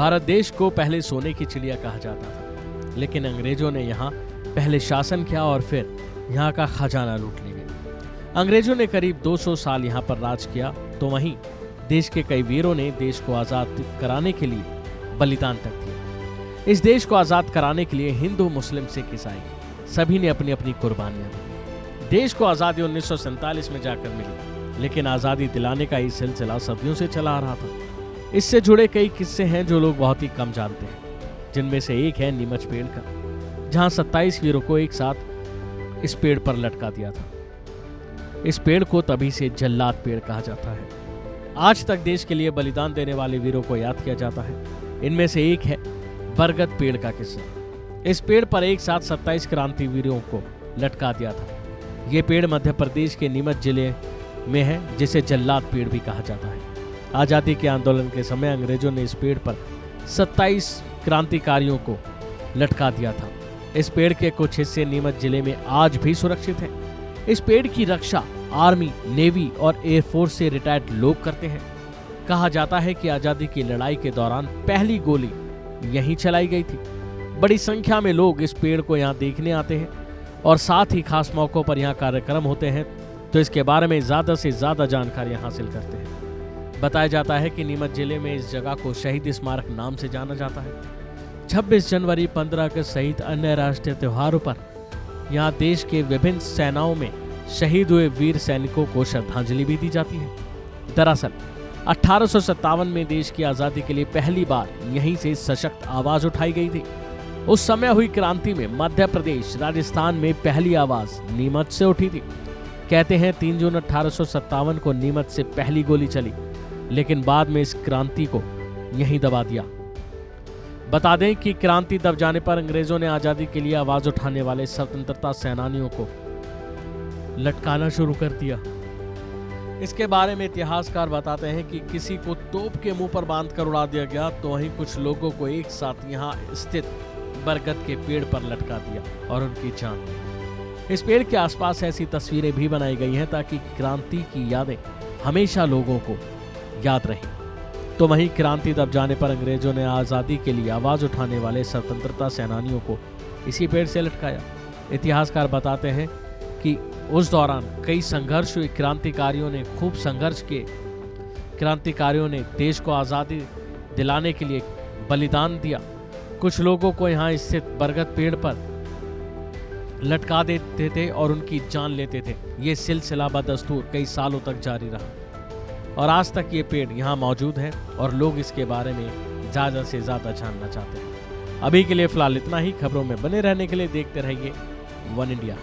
भारत देश को पहले सोने की चिड़िया कहा जाता था, लेकिन अंग्रेजों ने यहाँ पहले शासन किया और फिर यहाँ का खजाना लूट ले गए। अंग्रेजों ने करीब 200 साल यहाँ पर राज किया, तो वहीं देश के कई वीरों ने देश को आज़ाद कराने के लिए बलिदान तक दिया। इस देश को आज़ाद कराने के लिए हिंदू, मुस्लिम, सिख, ईसाई सभी ने अपनी अपनी कुर्बानियां दी। देश को आज़ादी 1947 में जाकर मिली, लेकिन आज़ादी दिलाने का ये सिलसिला सदियों से चला आ रहा था। इससे जुड़े कई किस्से हैं जो लोग बहुत ही कम जानते हैं, जिनमें से एक है नीमच पेड़ का, जहां 27 वीरों को एक साथ इस पेड़ पर लटका दिया था। इस पेड़ को तभी से जल्लाद पेड़ कहा जाता है। आज तक देश के लिए बलिदान देने वाले वीरों को याद किया जाता है। इनमें से एक है बरगद पेड़ का किस्सा। इस पेड़ पर एक साथ 27 क्रांति वीरों को लटका दिया था। ये पेड़ मध्य प्रदेश के नीमच जिले में है, जिसे जल्लाद पेड़ भी कहा जाता है। आज़ादी के आंदोलन के समय अंग्रेजों ने इस पेड़ पर 27 क्रांतिकारियों को लटका दिया था। इस पेड़ के कुछ हिस्से नीमच जिले में आज भी सुरक्षित हैं। इस पेड़ की रक्षा आर्मी, नेवी और एयरफोर्स से रिटायर्ड लोग करते हैं। कहा जाता है कि आज़ादी की लड़ाई के दौरान पहली गोली यहीं चलाई गई थी। बड़ी संख्या में लोग इस पेड़ को यहाँ देखने आते हैं और साथ ही खास मौक़ों पर यहाँ कार्यक्रम होते हैं, तो इसके बारे में ज़्यादा से ज़्यादा जानकारियाँ हासिल करते हैं। बताया जाता है कि नीमच जिले में इस जगह को शहीद स्मारक नाम से जाना जाता है। 26 जनवरी, 15 अगस्त सहित अन्य राष्ट्रीय त्योहारों पर यहाँ देश के विभिन्न सेनाओं में शहीद हुए वीर सैनिकों को श्रद्धांजलि भी दी जाती है। दरअसल 1857 में देश की आज़ादी के लिए पहली बार यहीं से सशक्त आवाज़ उठाई गई थी। उस समय हुई क्रांति में मध्य प्रदेश, राजस्थान में पहली आवाज़ नीमच से उठी थी। कहते हैं 3 जून 1857 को नीमच से पहली गोली चली, लेकिन बाद में इस क्रांति को यहीं दबा दिया। बता दें कि क्रांति दब जाने पर अंग्रेजों ने आज़ादी के लिए आवाज़ उठाने वाले स्वतंत्रता सेनानियों को लटकाना शुरू कर दिया। इसके बारे में इतिहासकार बताते हैं कि किसी को तोप के मुंह पर बांधकर उड़ा दिया गया, तो वहीं कुछ लोगों को एक साथ यहाँ स्थित बरगद के पेड़ पर लटका दिया और उनकी जान ली। इस पेड़ के आसपास ऐसी तस्वीरें भी बनाई गई हैं ताकि क्रांति की यादें हमेशा लोगों को याद रहें। तो वहीं क्रांति दब जाने पर अंग्रेजों ने आज़ादी के लिए आवाज़ उठाने वाले स्वतंत्रता सेनानियों को इसी पेड़ से लटकाया। इतिहासकार बताते हैं कि उस दौरान कई संघर्ष हुए, क्रांतिकारियों ने खूब संघर्ष किए। क्रांतिकारियों ने देश को आज़ादी दिलाने के लिए बलिदान दिया। कुछ लोगों को यहाँ स्थित बरगद पेड़ पर लटका देते थे और उनकी जान लेते थे। ये सिलसिला बदस्तूर कई सालों तक जारी रहा और आज तक ये पेड़ यहाँ मौजूद है और लोग इसके बारे में ज़्यादा से ज़्यादा जानना चाहते हैं। अभी के लिए फिलहाल इतना ही। खबरों में बने रहने के लिए देखते रहिए वन इंडिया।